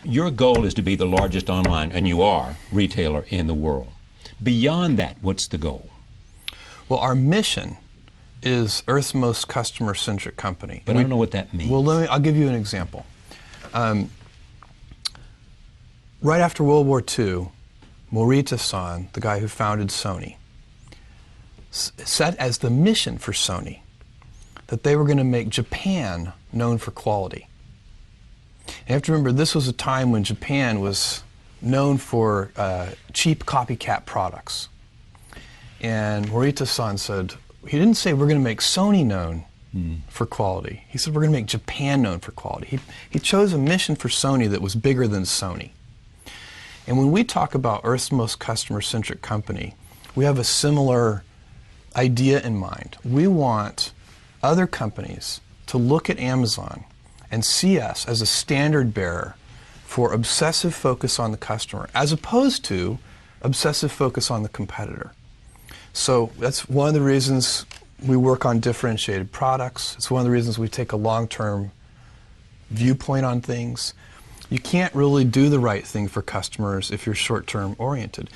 your goal is to be the largest online, and you are, retailer in the world. Beyond that, what's the goal? Well, our mission is Earth's most customer-centric company. But I don't know what that means. Well, I'll give you an example. Right after World War II, Morita-san, the guy who founded Sony, set as the mission for Sony that they were going to make Japan known for quality. You have to remember, this was a time when Japan was known for cheap copycat products. And Morita-san said, he didn't say we're going to make Sony known for quality. He said we're going to make Japan known for quality. He chose a mission for Sony that was bigger than Sony. And when we talk about Earth's most customer-centric company, we have a similar idea in mind. We want other companies to look at Amazon and see us as a standard bearer for obsessive focus on the customer, as opposed to obsessive focus on the competitor. So that's one of the reasons we work on differentiated products. It's one of the reasons we take a long-term viewpoint on things. You can't really do the right thing for customers if you're short-term oriented.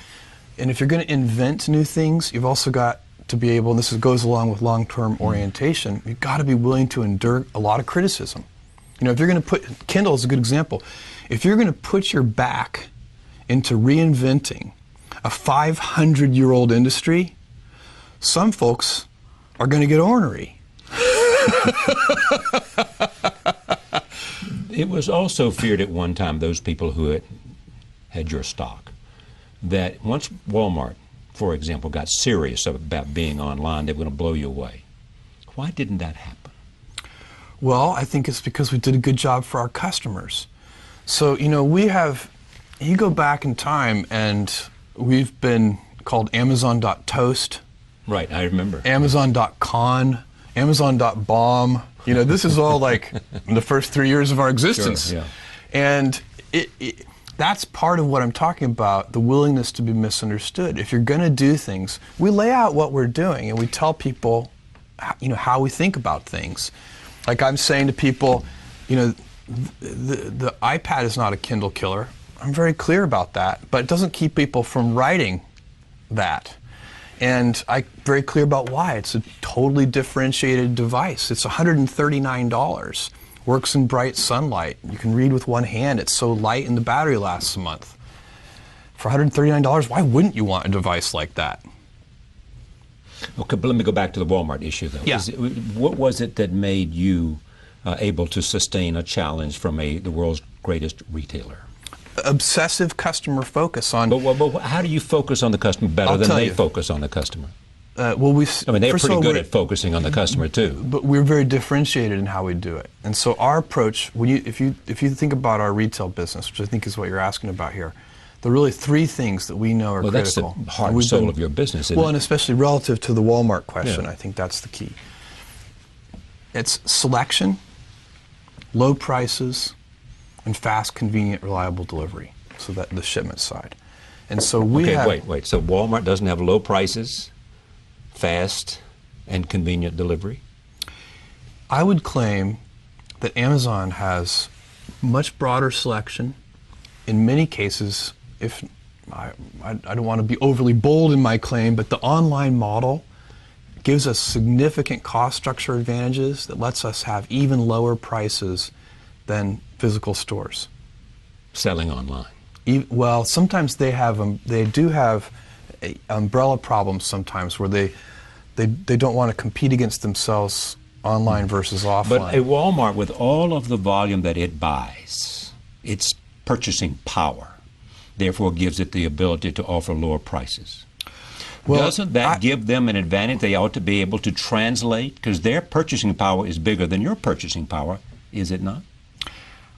And if you're going to invent new things, you've also got to be able, and this goes along with long-term orientation, you've got to be willing to endure a lot of criticism. You know, if you're going to put, Kindle is a good example, if you're going to put your back into reinventing a 500-year-old industry, some folks are going to get ornery. It was also feared at one time, those people who had your stock, that once Walmart, for example, got serious about being online, they were going to blow you away. Why didn't that happen? Well, I think it's because we did a good job for our customers. So, you know, you go back in time and we've been called Amazon.toast. Right, I remember. Amazon.con, Amazon.bomb. You know, this is all like in the first 3 years of our existence. Sure, yeah. And that's part of what I'm talking about, the willingness to be misunderstood. If you're going to do things, we lay out what we're doing and we tell people, you know, how we think about things. Like I'm saying to people, you know, the iPad is not a Kindle killer. I'm very clear about that, but it doesn't keep people from writing that. And I'm very clear about why. It's a totally differentiated device. It's $139. Works in bright sunlight. You can read with one hand. It's so light and the battery lasts a month. For $139, why wouldn't you want a device like that? Okay, but let me go back to the Walmart issue, though. Yeah. What was it that made you able to sustain a challenge from the world's greatest retailer? Obsessive customer focus on... But how do you focus on the customer better than they focus on the customer? Well, I mean, they're pretty good at focusing on the customer, too. But we're very differentiated in how we do it. And so our approach, if you think about our retail business, which I think is what you're asking about here, there are really three things that we know are critical. Well, that's the heart and soul of your business, isn't it? Well, and especially relative to the Walmart question, Yeah. I think that's the key. It's selection, low prices, and fast, convenient, reliable delivery. So that the shipment side. And so we have... Wait. So Walmart doesn't have low prices, fast, and convenient delivery? I would claim that Amazon has much broader selection. In many cases, if I don't want to be overly bold in my claim, but the online model gives us significant cost structure advantages that lets us have even lower prices than physical stores. Selling online. Well, sometimes they do have umbrella problems sometimes where they don't want to compete against themselves online versus offline. But a Walmart, with all of the volume that it buys, its purchasing power, therefore gives it the ability to offer lower prices. Well, doesn't that give them an advantage they ought to be able to translate? Because their purchasing power is bigger than your purchasing power, is it not?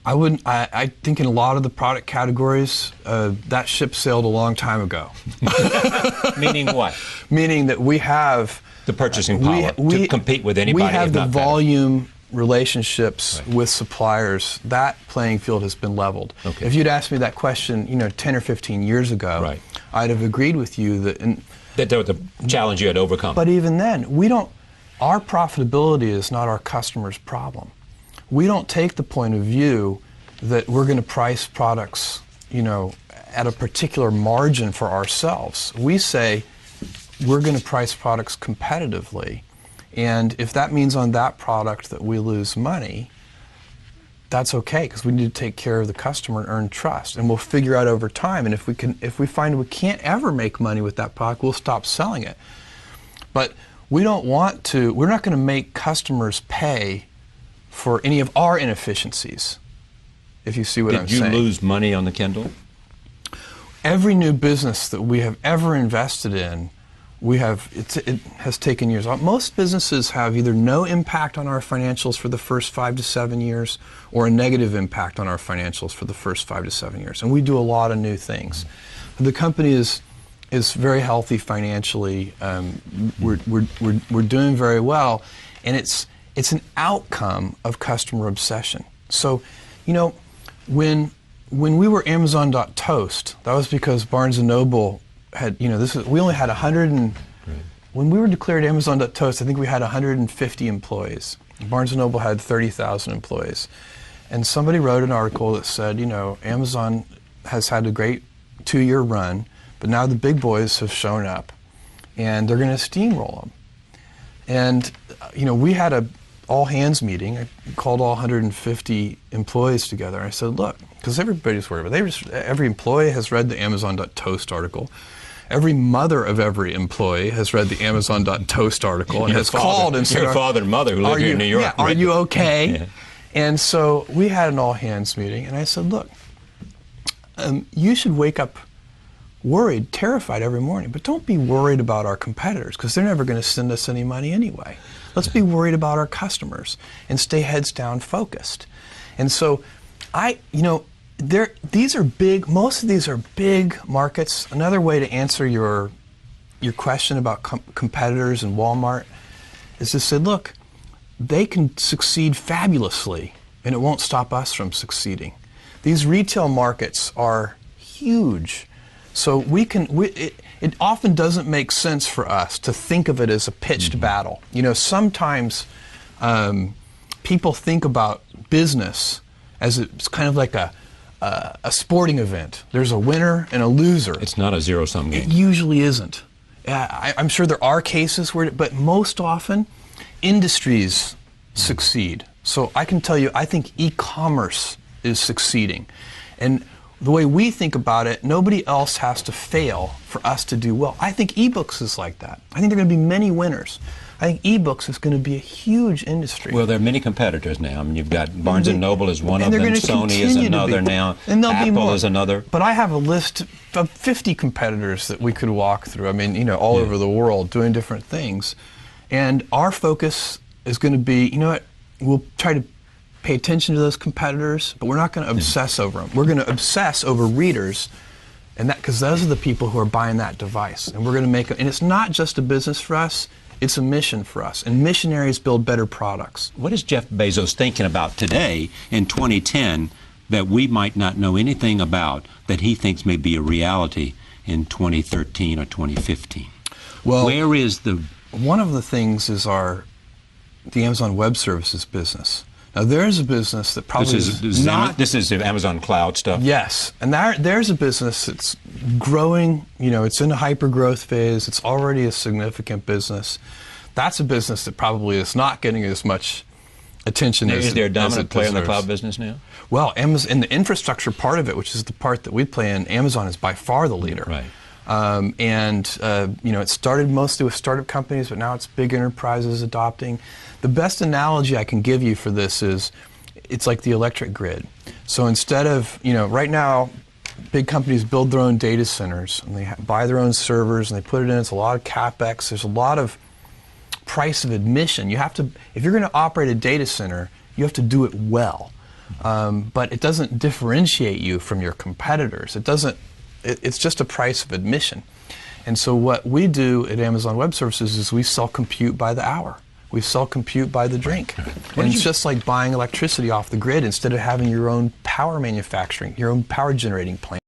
I wouldn't. I think in a lot of the product categories, that ship sailed a long time ago. Meaning what? Meaning that we have the purchasing power to compete with anybody. We have the volume relationships with suppliers. That playing field has been leveled. Okay. If you'd asked me that question, 10 or 15 years ago, I'd have agreed with you that the challenge you had overcome. But even then, our profitability is not our customer's problem. We don't take the point of view that we're going to price products, at a particular margin for ourselves. We say we're going to price products competitively, and if that means on that product that we lose money, that's okay, because we need to take care of the customer and earn trust, and we'll figure out over time. And if we find we can't ever make money with that product, we'll stop selling it. But we're not going to make customers pay for any of our inefficiencies, if you see what I'm saying. Did you lose money on the Kindle? Every new business that we have ever invested in, it has taken years. Most businesses have either no impact on our financials for the first 5 to 7 years, or a negative impact on our financials for the first 5 to 7 years. And we do a lot of new things. The company is very healthy financially. We're doing very well, and it's an outcome of customer obsession. So, when we were Amazon.toast, that was because Barnes & Noble had, we only had 100 and, right. When we were declared Amazon.toast, I think we had 150 employees. Barnes & Noble had 30,000 employees. And somebody wrote an article that said, Amazon has had a great 2-year run, but now the big boys have shown up, and they're going to steamroll them. And, we had a all-hands meeting. I called all 150 employees together. I said, look, because everybody's worried about it. Every employee has read the Amazon.toast article. Every mother of every employee has read the Amazon.toast article and has called and said, your father and mother who live here in New York. Yeah, are you okay? Yeah. And so we had an all-hands meeting, and I said, look, you should wake up worried, terrified every morning, but don't be worried about our competitors, because they're never going to send us any money anyway. Let's be worried about our customers and stay heads down focused. And so these are big, most of these are big markets. Another way to answer your question about competitors and Walmart is to say, look, they can succeed fabulously, and it won't stop us from succeeding. These retail markets are huge. So it often doesn't make sense for us to think of it as a pitched battle. Sometimes people think about business as it's kind of like a sporting event. There's a winner and a loser. It's not a zero-sum game. It usually isn't. I'm sure there are cases where, but most often, industries succeed. So I can tell you, I think e-commerce is succeeding. And the way we think about it, nobody else has to fail for us to do well. I think ebooks is like that. I think there are going to be many winners. I think ebooks is going to be a huge industry. Well, there are many competitors now. I mean, you've got Barnes & Noble is one of them, Sony is another now, Apple is another. But I have a list of 50 competitors that we could walk through. I mean, all over the world doing different things. And our focus is going to be, we'll try to pay attention to those competitors, but we're not going to obsess over them. We're going to obsess over readers, and because those are the people who are buying that device. And we're going to make and it's not just a business for us, it's a mission for us. And missionaries build better products. What is Jeff Bezos thinking about today in 2010 that we might not know anything about that he thinks may be a reality in 2013 or 2015? Well, where is one of the things is the Amazon Web Services business. Now, there's a business that probably this is Amazon Cloud stuff? Yes. And there's a business that's growing. It's in a hyper-growth phase. It's already a significant business. That's a business that probably is not getting as much attention as it deserves. Is there a dominant player in the cloud business now? Well, Amazon, in the infrastructure part of it, which is the part that we play in, Amazon is by far the leader. Right. It started mostly with startup companies, but now it's big enterprises adopting. The best analogy I can give you for this is it's like the electric grid. So instead of, right now, big companies build their own data centers, and they buy their own servers, and they put it in. It's a lot of CapEx. There's a lot of price of admission. You have to, if you're going to operate a data center, you have to do it well. But it doesn't differentiate you from your competitors. It's just a price of admission. And so what we do at Amazon Web Services is we sell compute by the hour. We sell compute by the drink. And it's just like buying electricity off the grid instead of having your own power manufacturing, your own power generating plant.